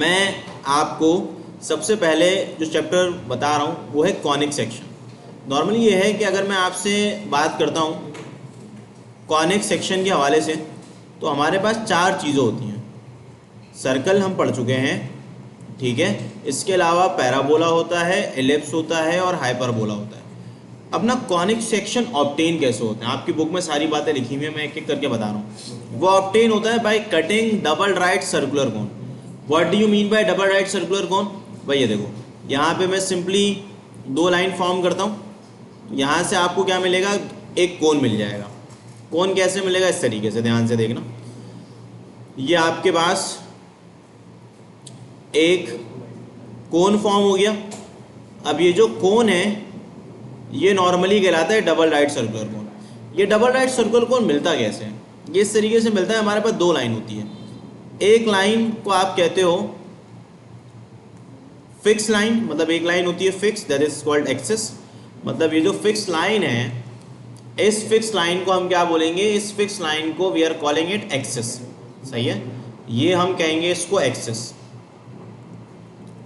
मैं आपको सबसे पहले जो चैप्टर बता रहा हूँ वो है कॉनिक सेक्शन। नॉर्मली ये है कि अगर मैं आपसे बात करता हूँ कॉनिक सेक्शन के हवाले से, तो हमारे पास चार चीज़ें होती हैं। सर्कल हम पढ़ चुके हैं, ठीक है। इसके अलावा पैराबोला होता है, एलिप्स होता है और हाइपरबोला होता है। अब ना कॉनिक सेक्शन ऑब्टेन कैसे होते हैं, आपकी बुक में सारी बातें लिखी हुई है, मैं एक एक करके बता रहा हूँ। वो ऑब्टेन होता है by cutting double right circular cone. What do you mean by double right circular cone? भाई ये देखो, यहाँ पे मैं सिंपली दो लाइन फॉर्म करता हूँ। यहाँ से आपको क्या मिलेगा, एक कोन मिल जाएगा। कोन कैसे मिलेगा, इस तरीके से, ध्यान से देखना। ये आपके पास एक कोन फॉर्म हो गया। अब ये जो कोन है ये नॉर्मली कहलाता है डबल राइट सर्कुलर कोन। ये डबल राइट सर्कुलर कोन मिलता कैसे है? ये इस तरीके से मिलता है। हमारे पास दो लाइन होती है। एक लाइन को आप कहते हो फिक्स लाइन, मतलब एक लाइन होती है fix, that is called axis. मतलब ये जो फिक्स लाइन है, इस फिक्स लाइन को हम क्या बोलेंगे, इस फिक्स लाइन को we are calling it axis. सही है, ये हम कहेंगे इसको एक्सिस।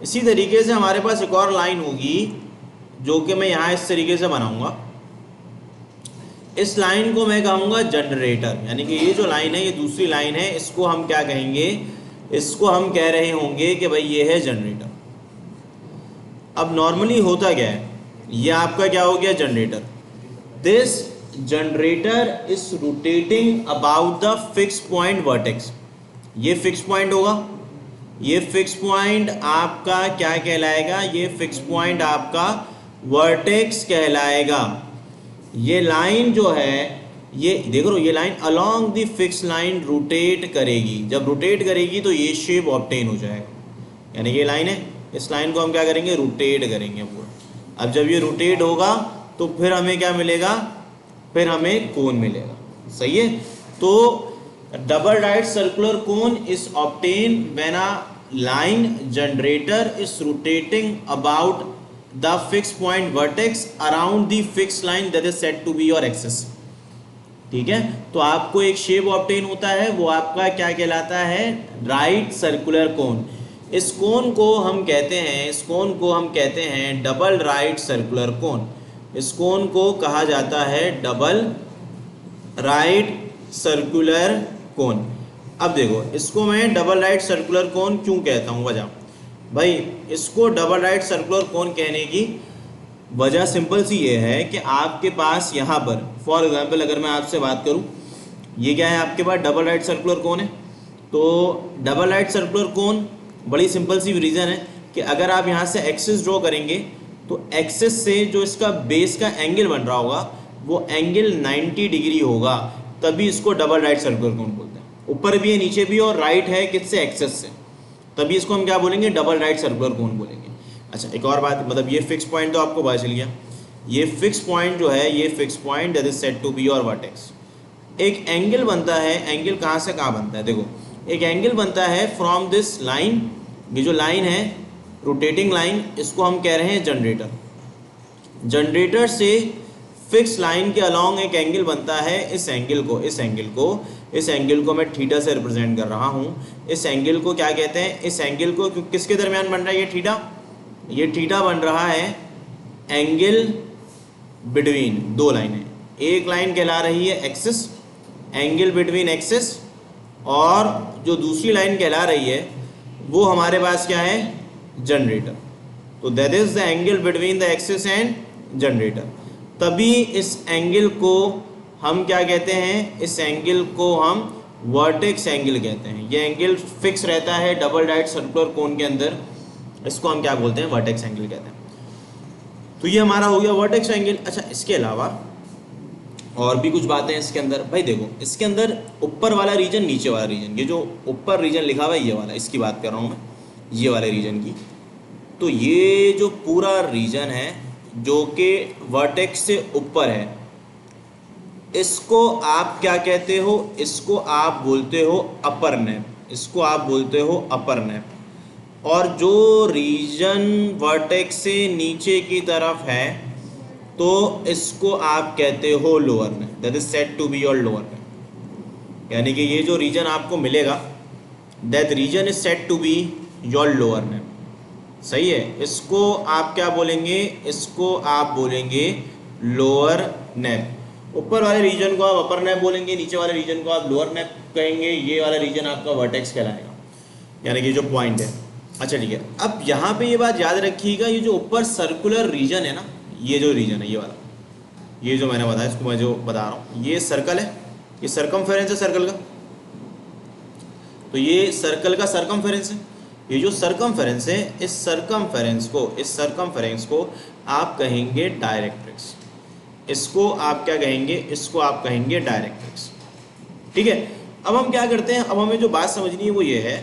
इसी तरीके से हमारे पास एक और लाइन होगी जो कि मैं यहाँ इस तरीके से बनाऊंगा। इस लाइन को मैं कहूँगा जनरेटर, यानी कि ये जो लाइन है ये दूसरी लाइन है, इसको हम क्या कहेंगे, इसको हम कह रहे होंगे कि भाई ये है जनरेटर। अब नॉर्मली होता क्या है, ये आपका क्या हो गया, generator. This generator is rotating about the fix point vertex. ये फिक्स पॉइंट होगा, ये फिक्स पॉइंट आपका क्या कहलाएगा, ये फिक्स पॉइंट आपका वर्टेक्स कहलाएगा। ये लाइन जो है, ये देख लो, ये line along the fix line rotate करेगी। जब रोटेट करेगी तो ये शेप ऑब्टेन हो जाएगा। यानी ये लाइन है, इस लाइन को हम क्या करेंगे, रोटेट करेंगे पूरा। अब जब ये रोटेट होगा तो फिर हमें क्या मिलेगा, फिर हमें कोन मिलेगा। सही है। तो double right circular cone is obtain when a line generator is rotating about the fixed point vertex around the fixed line that is said to be your axis। ठीक है, तो आपको एक शेप ऑब्टेन होता है, वो आपका क्या कहलाता है, राइट सर्कुलर कोन। इस कोन को हम कहते हैं, इस कोन को हम कहते हैं डबल राइट सर्कुलर कोन। इस कोन को कहा जाता है डबल राइट सर्कुलर कोन। अब देखो, इसको मैं डबल राइट सर्कुलर कोन क्यों कहता हूँ, वजह भाई, इसको डबल राइट सर्कुलर कोन कहने की वजह सिंपल सी ये है कि आपके पास यहाँ पर फॉर एग्जांपल अगर मैं आपसे बात करूँ, ये क्या है, आपके पास डबल राइट सर्कुलर कोन है। तो डबल राइट सर्कुलर कोन बड़ी सिंपल सी रीज़न है कि अगर आप यहाँ से एक्सिस ड्रॉ करेंगे तो एक्सिस से जो इसका बेस का एंगल बन रहा होगा वो एंगल 90 डिग्री होगा, तभी इसको डबल राइट सर्कुलर कोन बोलते हैं। ऊपर भी है, नीचे भी, और राइट है किससे, एक्सिस से, तभी इसको हम क्या बोलेंगे, डबल राइट सर्कुलर कोन बोलेंगे। अच्छा, एक और बात, मतलब ये फिक्स पॉइंट तो आपको पता चल गया। ये फिक्स पॉइंट जो है, ये fix point that is said to be your vertex. एक एंगल बनता है, एंगल कहाँ से कहाँ बनता है, देखो, एक एंगल बनता है फ्रॉम दिस लाइन। ये जो लाइन है रोटेटिंग लाइन, इसको हम कह रहे हैं जनरेटर। जनरेटर से फिक्स लाइन के अलॉन्ग एक एंगल बनता है। इस एंगल को मैं थीटा से रिप्रेजेंट कर रहा हूँ। इस एंगल को क्या कहते हैं, इस एंगल को किसके दरमियान बन रहा है, ये थीटा बन रहा है एंगल बिटवीन दो लाइनें। एक लाइन कहला रही है एक्सिस, एंगल बिटवीन एक्सिस, और जो दूसरी लाइन कहला रही है वो हमारे पास क्या है, जनरेटर। तो that is the angle between the axis and generator. तभी इस एंगल को हम क्या कहते हैं, इस एंगल को हम वर्टेक्स एंगल कहते हैं। ये एंगल फिक्स रहता है डबल राइट सर्कुलर कोन के अंदर, इसको हम क्या बोलते हैं, वर्टेक्स एंगल कहते हैं। तो ये हमारा हो गया वर्टेक्स एंगल। अच्छा, इसके अलावा और भी कुछ बातें हैं इसके अंदर। भाई देखो, इसके अंदर ऊपर वाला रीजन, नीचे वाला रीजन, ये जो ऊपर रीजन लिखा हुआ है ये वाला, इसकी बात कर रहा हूँ मैं, ये वाले रीजन की। तो ये जो पूरा रीजन है जो कि वर्टेक्स से ऊपर है, इसको आप क्या कहते हो, इसको आप बोलते हो अपर नैप, इसको आप बोलते हो अपर नैप। और जो रीजन वर्टेक्स से नीचे की तरफ है तो इसको आप कहते हो lower nappe, that is said to be your lower nappe. यानी कि ये जो रीजन आपको मिलेगा, that region is said to be your lower nappe, सही है। इसको आप क्या बोलेंगे, इसको आप बोलेंगे लोअर नेप। ऊपर वाले रीजन को आप अपर नेप बोलेंगे, नीचे वाले रीजन को आप लोअर नेप कहेंगे। ये वाला रीजन आपका वर्टेक्स कहलाएगा, यानी कि जो पॉइंट है। अच्छा ठीक है, अब यहाँ पे ये बात याद रखिएगा, ये जो ऊपर सर्कुलर रीजन है ना, ये जो रीजन है ये वाला, ये जो मैंने बताया, इसको मैं जो बता रहा हूँ, ये सर्कल है, ये सरकमफेरेंस है सर्कल का, तो ये सर्कल का सरकमफेरेंस है। ये जो सरकमफेरेंस है, इस सरकमफेरेंस को आप कहेंगे डायरेक्ट्रिक्स। इसको आप क्या कहेंगे, इसको आप कहेंगे डायरेक्ट्रिक्स। ठीक है, अब हम क्या करते हैं, अब हमें जो बात समझनी है वो ये है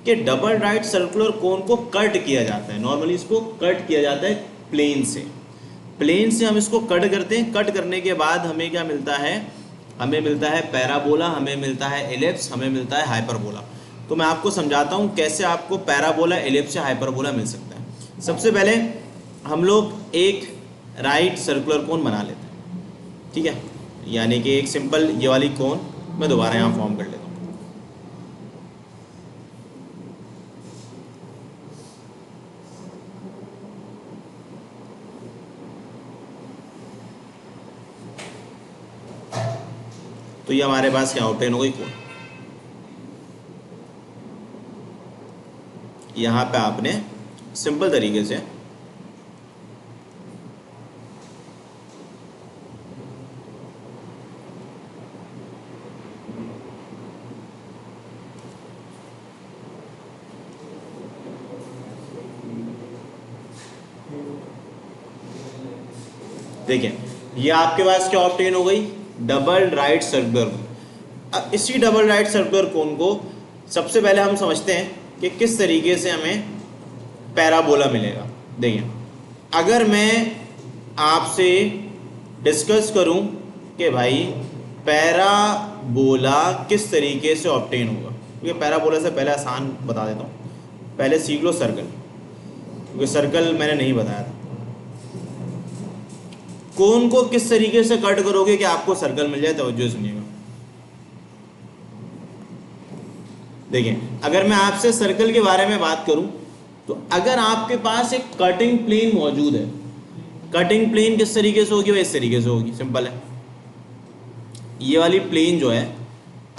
कि डबल राइट सर्कुलर कोन को कट किया जाता है। नॉर्मली इसको कट किया जाता है प्लेन से, प्लेन से हम इसको कट करते हैं। कट करने के बाद हमें क्या मिलता है, हमें मिलता है पैराबोला, हमें मिलता है एलिप्स, हमें मिलता है हाइपरबोला। तो मैं आपको समझाता हूँ कैसे आपको पैराबोला, एलिप्स या हाइपरबोला मिल सकता है। सबसे पहले हम लोग एक राइट सर्कुलर कोन बना लेते हैं, ठीक है, यानी कि एक सिंपल ये वाली कोन मैं दोबारा यहाँ फॉर्म कर लेता हूँ। तो ये हमारे पास क्या ऑब्टेन हो गई कोन। यहाँ पे आपने सिंपल तरीके से देखिए, ये आपके पास क्या ऑब्टेन हो गई, डबल राइट सर्कुलर कोन। अब इसी डबल राइट सर्कुलर कोन को सबसे पहले हम समझते हैं कि किस तरीके से हमें पैराबोला मिलेगा। देखिए, अगर मैं आपसे डिस्कस करूं कि भाई पैराबोला किस तरीके से ऑब्टेन होगा, क्योंकि पैराबोला से पहले आसान बता देता हूं, पहले सीख लो सर्कल, क्योंकि सर्कल मैंने नहीं बताया था। कोन को किस तरीके से कट करोगे कि आपको सर्कल मिल जाए, तवज्जो सुनिएगा। देखिए, अगर मैं आपसे सर्कल के बारे में बात करूं तो अगर आपके पास एक कटिंग प्लेन मौजूद है, कटिंग प्लेन किस तरीके से होगी, वह इस तरीके से होगी, सिंपल है। ये वाली प्लेन जो है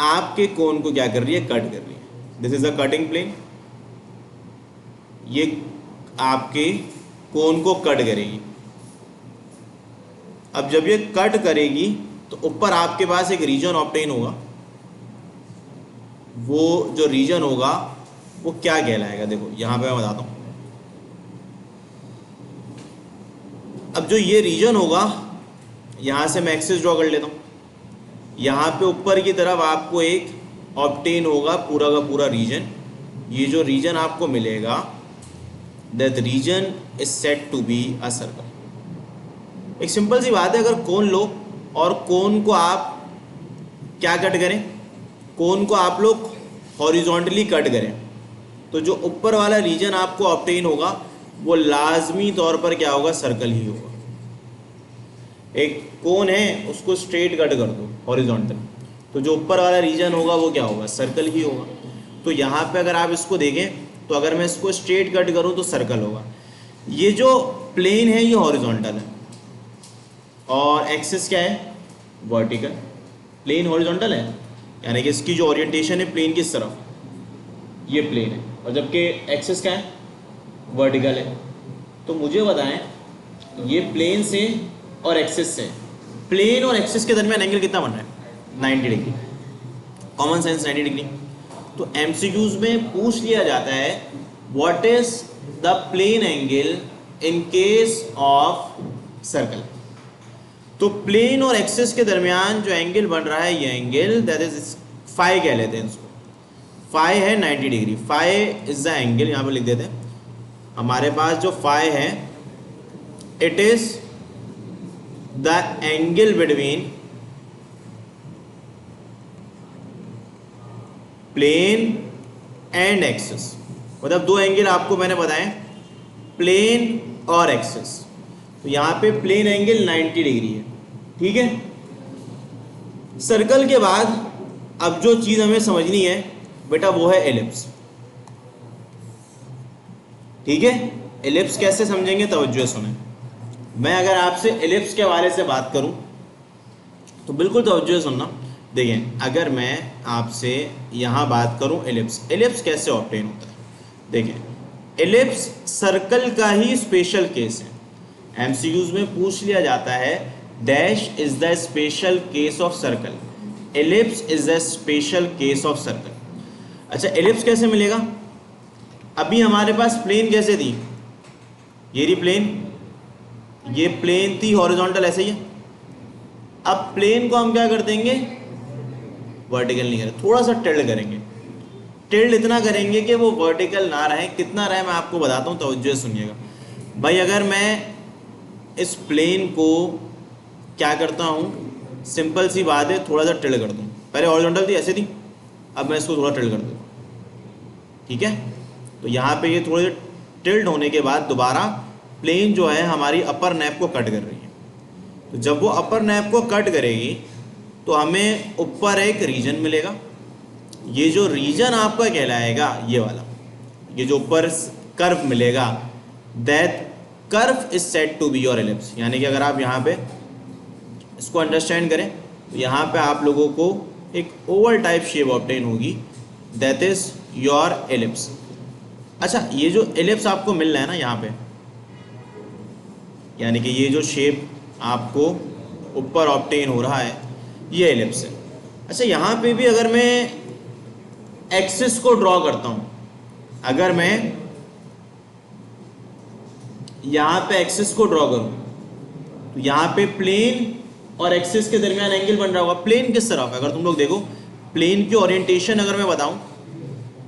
आपके कोन को क्या कर रही है, कट कर रही है। This is a cutting plane, ये आपके कोन को कट करेगी। अब जब ये कट करेगी तो ऊपर आपके पास एक रीजन ऑब्टेन होगा, वो जो रीजन होगा वो क्या कहलाएगा, देखो यहाँ पे मैं बताता हूँ। अब जो ये रीजन होगा, यहाँ से मैं एक्सिस ड्रॉ कर लेता हूँ, यहाँ पे ऊपर की तरफ आपको एक ऑब्टेन होगा पूरा का पूरा रीजन। ये जो रीजन आपको मिलेगा, that region is said to be a circle. एक सिंपल सी बात है, अगर कोन लो और कोन को आप क्या कट करें, कोन को आप लोग हॉरिजॉन्टली कट करें, तो जो ऊपर वाला रीजन आपको ऑब्टेन होगा वो लाजमी तौर पर क्या होगा, सर्कल ही होगा। एक कोन है, उसको स्ट्रेट कट कर दो हॉरिजॉन्टल, तो जो ऊपर वाला रीजन होगा वो क्या होगा, सर्कल ही होगा। तो यहाँ पे अगर आप इसको देखें तो अगर मैं इसको स्ट्रेट कट करूँ तो सर्कल होगा। ये जो प्लेन है ये हॉरिजॉन्टल है और एक्सिस क्या है, वर्टिकल। प्लेन हॉरिजॉन्टल है, यानी कि इसकी जो ओरिएंटेशन है प्लेन किस तरफ, ये प्लेन है, और जबकि एक्सिस क्या है, वर्टिकल है। तो मुझे बताएं, ये प्लेन से और एक्सिस से, प्लेन और एक्सिस के दरमियान एंगल कितना बन रहा है, 90 डिग्री। Common sense 90 degree. तो एमसीक्यूज में पूछ लिया जाता है what is the plane angle in case of circle. तो प्लेन और एक्सिस के दरमियान जो एंगल बन रहा है, ये एंगल दैट इज फाई कह लेते हैं इसको। फाई है 90 degree, phi is the angle, यहाँ पे लिख देते हैं हमारे पास जो फाई है, it is the angle between plane and axis. मतलब दो एंगल आपको मैंने बताए, प्लेन और एक्सिस। तो यहाँ पे प्लेन एंगल 90 डिग्री है, ठीक है। सर्कल के बाद अब जो चीज़ हमें समझनी है बेटा वो है एलिप्स। ठीक है, एलिप्स कैसे समझेंगे, तवज्जो सुने। मैं अगर आपसे एलिप्स के बारे से बात करूं तो बिल्कुल तवज्जो सुनना। देखिए, अगर मैं आपसे यहाँ बात करूं एलिप्स, एलिप्स कैसे ऑब्टेन होता है। देखिए, एलिप्स सर्कल का ही स्पेशल केस है। एमसीक्यूज में पूछ लिया जाता है, dash is the special case of circle, ellipse is the special case of circle. अच्छा, एलिप्स कैसे मिलेगा। अभी हमारे पास प्लेन कैसे थी, ये रही प्लेन, ये प्लेन थी हॉरिजॉन्टल ऐसे ही है। अब प्लेन को हम क्या कर देंगे, वर्टिकल नहीं करें, थोड़ा सा टिल्ड करेंगे। टिल्ड इतना करेंगे कि वो वर्टिकल ना रहे। कितना रहे मैं आपको बताता हूँ, तवज्जो से सुनिएगा भाई। अगर मैं इस प्लेन को क्या करता हूँ, सिंपल सी बात है, थोड़ा सा टिल्ड कर दूँ। पहले हॉरिजॉन्टल थी ऐसे थी, अब मैं इसको थोड़ा टिल्ड कर दूँ, ठीक है। तो यहाँ पे ये थोड़े टिल्ड होने के बाद दोबारा प्लेन जो है हमारी अपर नैप को कट कर रही है। तो जब वो अपर नैप को कट करेगी तो हमें ऊपर एक रीजन मिलेगा। ये जो रीजन आपका कहलाएगा, ये वाला, ये जो ऊपर कर्व मिलेगा, that curve is said to be your ellipse. यानी कि अगर आप यहाँ पे इसको अंडरस्टैंड करें तो यहाँ पे आप लोगों को एक ओवल टाइप शेप ऑब्टेन होगी, दैट इज योर एलिप्स। अच्छा, ये जो एलिप्स आपको मिल रहा है ना यहाँ पे, यानी कि ये जो शेप आपको ऊपर ऑब्टेन हो रहा है, ये एलिप्स है। अच्छा, यहाँ पे भी अगर मैं एक्सिस को ड्रॉ करता हूँ, अगर मैं यहाँ पे एक्सिस को ड्रॉ करूँ तो यहाँ पे प्लेन और एक्सिस के दरमियान एंगल बन रहा होगा। प्लेन किस तरफ है, अगर तुम लोग देखो, प्लेन की ओरिएंटेशन अगर मैं बताऊँ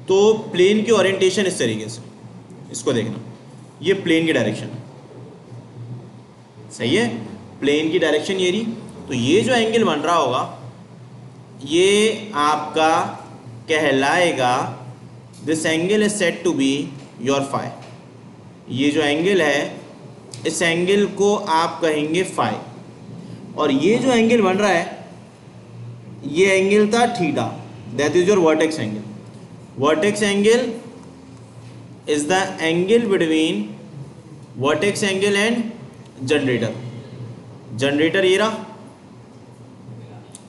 तो प्लेन की ओरिएंटेशन इस तरीके से, इसको देखना, ये प्लेन की डायरेक्शन है, सही है, प्लेन की डायरेक्शन ये रही। तो ये जो एंगल बन रहा होगा ये आपका कहलाएगा, this angle is said to be your phi. ये जो एंगल है, इस एंगल को आप कहेंगे फाई। और ये जो एंगल बन रहा है, ये एंगल था theta, that is your vertex angle. Vertex angle is the angle between vertex angle and generator. Generator ये रहा,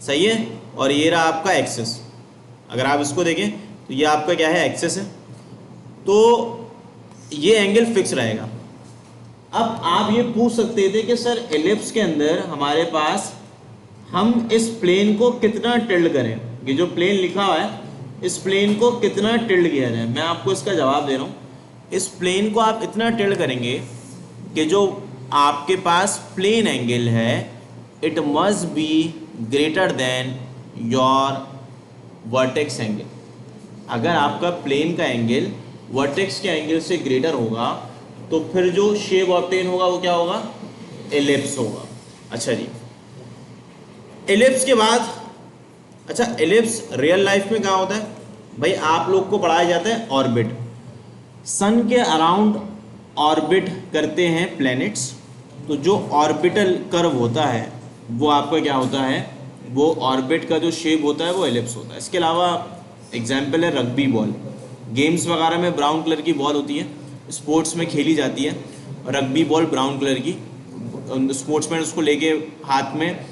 सही है, और ये रहा आपका एक्सिस। अगर आप इसको देखें तो ये आपका क्या है, एक्सिस है। तो ये एंगल फिक्स रहेगा। अब आप ये पूछ सकते थे कि सर एलिप्स के अंदर हमारे पास हम इस प्लेन को कितना टिल्ड करें, ये जो प्लेन लिखा हुआ है इस प्लेन को कितना टिल्ड किया जाए। मैं आपको इसका जवाब दे रहा हूँ, इस प्लेन को आप इतना टिल्ड करेंगे कि जो आपके पास प्लेन एंगल है, it must be greater than your vertex angle. अगर आपका प्लेन का एंगल वर्टेक्स के एंगल से ग्रेटर होगा तो फिर जो शेप ऑब्टेन होगा वो क्या होगा, एलिप्स होगा। अच्छा जी, एलिप्स के बाद, अच्छा एलिप्स रियल लाइफ में कहाँ होता है भाई, आप लोग को पढ़ाया जाता है ऑर्बिट। सन के अराउंड ऑर्बिट करते हैं प्लैनेट्स, तो जो ऑर्बिटल कर्व होता है वो आपका क्या होता है, वो ऑर्बिट का जो शेप होता है वो एलिप्स होता है। इसके अलावा एग्जाम्पल है रग्बी बॉल, गेम्स वगैरह में ब्राउन कलर की बॉल होती है, स्पोर्ट्स में खेली जाती है, रग्बी बॉल ब्राउन कलर की, स्पोर्ट्समैन उसको लेके हाथ में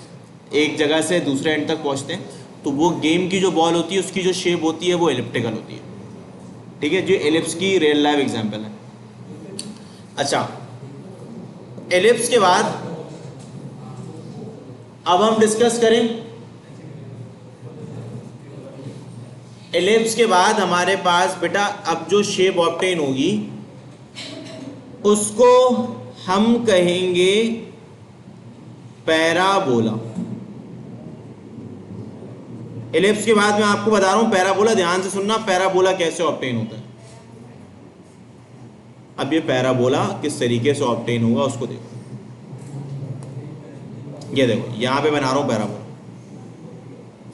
एक जगह से दूसरे एंड तक पहुंचते हैं। तो वो गेम की जो बॉल होती है उसकी जो शेप होती है वो एलिप्टिकल होती है, ठीक है, जो एलिप्स की रियल लाइफ एग्जाम्पल है। अच्छा, एलिप्स के बाद अब हम डिस्कस करें, एलिप्स के बाद हमारे पास बेटा अब जो शेप ऑब्टेन होगी उसको हम कहेंगे पैराबोला। एलिप्स के बाद मैं आपको बता रहा हूं पैराबोला, ध्यान से सुनना, पैराबोला कैसे ऑब्टेन होता है। अब ये पैराबोला किस तरीके से ऑब्टेन होगा उसको देखो, ये देखो यहां पे बना रहा हूं पैराबोला,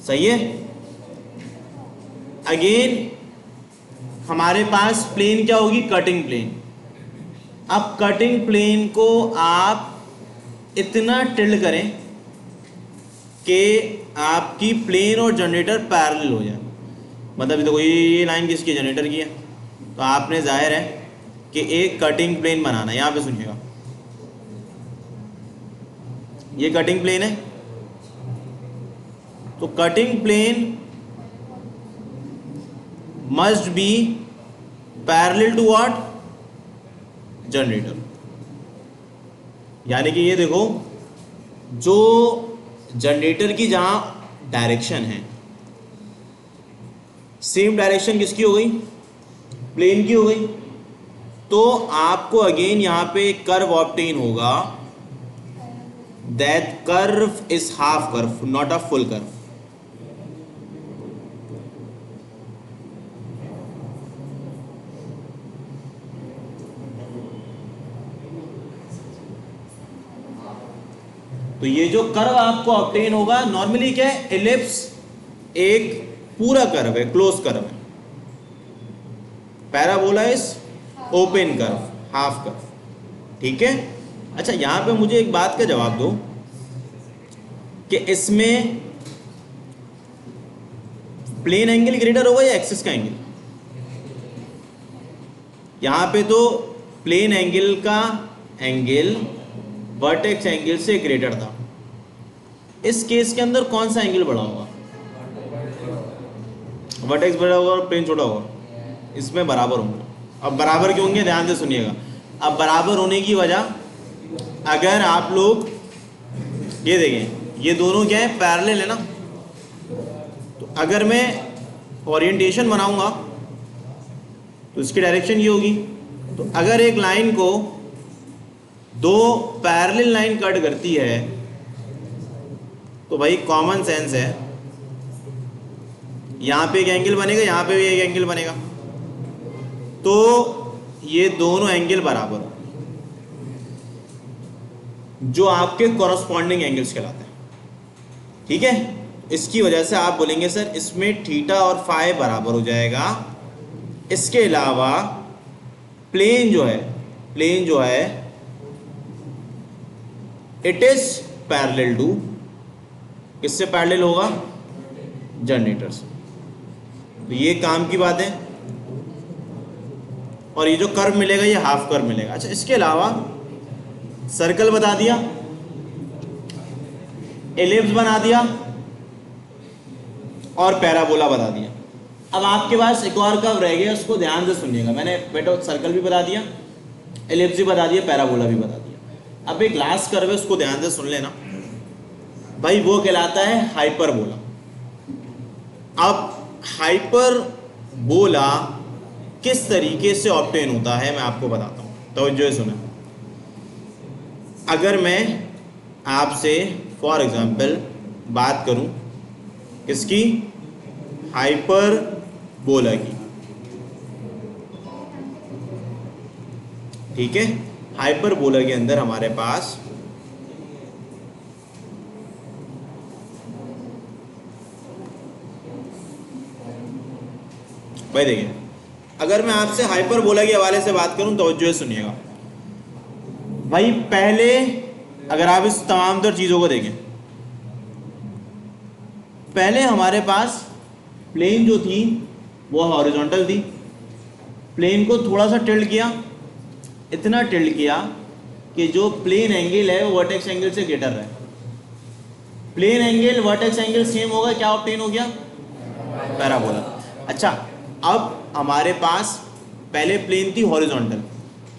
सही है। अगेन हमारे पास प्लेन क्या होगी, कटिंग प्लेन। अब कटिंग प्लेन को आप इतना टिल्ड करें कि आपकी प्लेन और जनरेटर पैरेलल हो जाए। मतलब देखो ये लाइन किसकी, जनरेटर की है, तो आपने जाहिर है कि एक कटिंग प्लेन बनाना है। यहाँ पे सुनिएगा, ये कटिंग प्लेन है, तो cutting plane must be parallel to what, generator. यानी कि ये देखो, जो जनरेटर की जहां डायरेक्शन है, सेम डायरेक्शन किसकी हो गई, प्लेन की हो गई, तो आपको अगेन यहां पे कर्व ऑब्टेन होगा, that curve is half curve, not a full curve. तो ये जो कर्व आपको ऑब्टेन होगा, नॉर्मली क्या है, एलिप्स एक पूरा कर्व है, क्लोज कर्व है, parabola is open curve, half curve, ठीक है। अच्छा, यहां पे मुझे एक बात का जवाब दो कि इसमें प्लेन एंगल ग्रेटर होगा या एक्सिस का एंगल? यहां पे तो प्लेन एंगल का एंगल वर्टेक्स एंगल से ग्रेटर था। इस केस के अंदर कौन सा एंगल बड़ा होगा? वर्टेक्स बड़ा होगा और प्लेन छोटा होगा। इसमें बराबर होंगे। अब बराबर क्यों होंगे, ध्यान से सुनिएगा। अब बराबर होने की वजह, अगर आप लोग ये देखें, ये दोनों क्या है, पैरेलल है ना, तो अगर मैं ओरिएंटेशन बनाऊंगा तो इसकी डायरेक्शन ये होगी। तो अगर एक लाइन को दो पैरेलल लाइन कट करती है तो भाई कॉमन सेंस है, यहां पे एक एंगल बनेगा, यहां पे भी एक एंगल बनेगा, तो ये दोनों एंगल बराबर हो, जो आपके कॉरस्पॉन्डिंग एंगल्स कहलाते हैं, ठीक है। इसकी वजह से आप बोलेंगे सर इसमें थीटा और फाई बराबर हो जाएगा। इसके अलावा प्लेन जो है इट इज पैरेलल टू, किससे पैरेलल होगा, जनरेटर से। तो ये काम की बात है। और ये जो कर्व मिलेगा ये हाफ कर्व मिलेगा। अच्छा, इसके अलावा सर्कल बता दिया, एलिप्स बना दिया और पैराबोला बता दिया। अब आपके पास एक और कर्व रह गया, उसको ध्यान से सुनिएगा। मैंने बेटा सर्कल भी बता दिया, एलिप्स भी बता दिया, पैराबोला भी बता दिया। अब एक लास्ट कर्व है, उसको ध्यान से सुन लेना भाई, वो कहलाता है हाइपरबोला। अब हाइपरबोला किस तरीके से ऑब्टेन होता है मैं आपको बताता हूं, तो जो सुना। अगर मैं आपसे फॉर एग्जांपल बात करूं किसकी, हाइपरबोला की, ठीक है। हाइपरबोला के अंदर हमारे पास भाई देखिए, अगर मैं आपसे हाइपरबोला के हवाले से बात करूं तो जो सुनिएगा भाई। पहले अगर आप इस तमाम तर चीजों को देखें, पहले हमारे पास प्लेन जो थी वो हॉरिजॉन्टल थी। प्लेन को थोड़ा सा टिल्ट किया, इतना टिल्ट किया कि जो प्लेन एंगल है वो वर्टेक्स एंगल से ग्रेटर है। Plane angle vertex angle same होगा, क्या ऑब्टेन हो गया, पैराबोला। अच्छा, अब हमारे पास पहले प्लेन थी हॉरिजॉन्टल,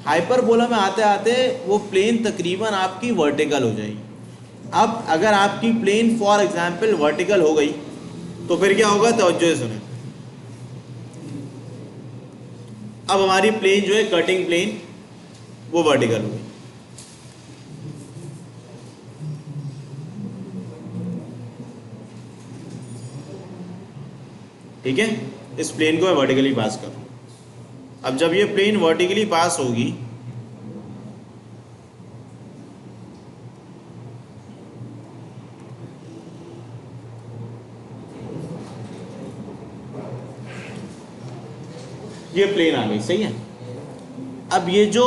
हाइपरबोला में आते आते वो प्लेन तकरीबन आपकी वर्टिकल हो जाएगी। अब अगर आपकी प्लेन फॉर एग्जांपल वर्टिकल हो गई तो फिर क्या होगा, तवज्जो से सुने। अब हमारी प्लेन जो है कटिंग प्लेन वो वर्टिकल हो गई। ठीक है, इस प्लेन को मैं वर्टिकली पास कर रहा हूं। अब जब ये प्लेन वर्टिकली पास होगी ये प्लेन आ गई, सही है। अब ये जो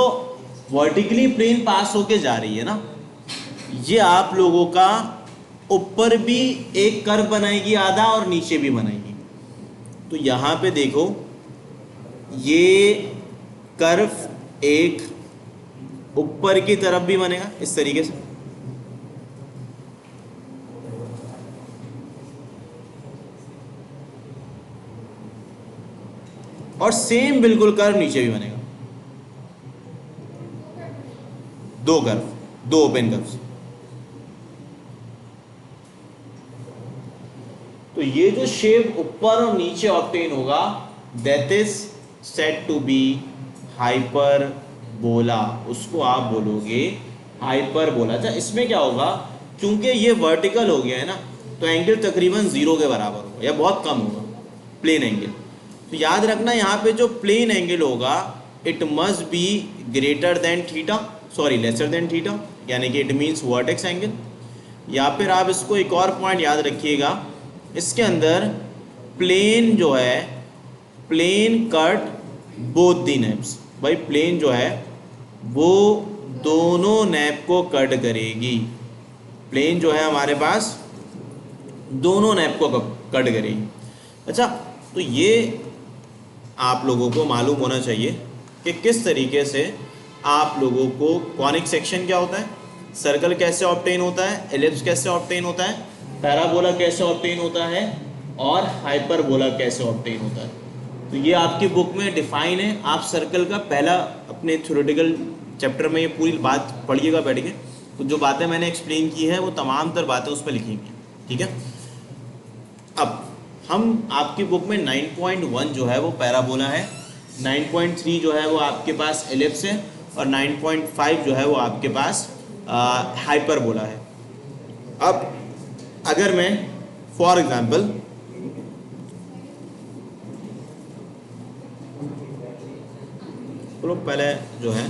वर्टिकली प्लेन पास होके जा रही है ना, ये आप लोगों का ऊपर भी एक कर्व बनाएगी आधा और नीचे भी बनाएगी। तो यहां पे देखो, ये कर्व एक ऊपर की तरफ भी बनेगा इस तरीके से, और सेम बिल्कुल कर्व नीचे भी बनेगा, दो कर्व, दो ओपन कर्व्स। तो ये जो शेप ऊपर और नीचे ऑब्टेन होगा that is said to be hyperbola, उसको आप बोलोगे हाइपरबोला। अच्छा इसमें क्या होगा, क्योंकि ये वर्टिकल हो गया है ना, तो एंगल तकरीबन 0 के बराबर होगा या बहुत कम होगा, प्लेन एंगल। तो याद रखना यहाँ पे जो प्लेन एंगल होगा it must be greater than theta, sorry lesser than theta, यानी कि इट मीन्स वर्टेक्स एंगल। या फिर आप इसको एक और पॉइंट याद रखिएगा, इसके अंदर प्लेन जो है, plane cut both the nappes, भाई प्लेन जो है वो दोनों नैप को कट करेगी, प्लेन जो है हमारे पास दोनों नैप को कट करेगी। अच्छा तो ये आप लोगों को मालूम होना चाहिए कि किस तरीके से आप लोगों को कॉनिक सेक्शन क्या होता है, सर्कल कैसे ऑब्टेन होता है, एलिप्स कैसे ऑब्टेन होता है, पैराबोला कैसे ऑब्टेन होता है, और हाइपरबोला कैसे ऑब्टेन होता है। तो ये आपकी बुक में डिफाइन है। आप सर्कल का पहला अपने थ्योरेटिकल चैप्टर में ये पूरी बात पढ़िएगा बैठ के, तो जो बातें मैंने एक्सप्लेन की है वो तमाम तर बातें उस पर लिखेंगे, ठीक है। अब हम आपकी बुक में 9.1 जो है वो पैराबोला है, 9.3 जो है वो आपके पास एलिप्स है, और 9.5 जो है वो आपके पास हाइपरबोला है। अब अगर मैं फॉर एग्जांपल चलो पहले जो है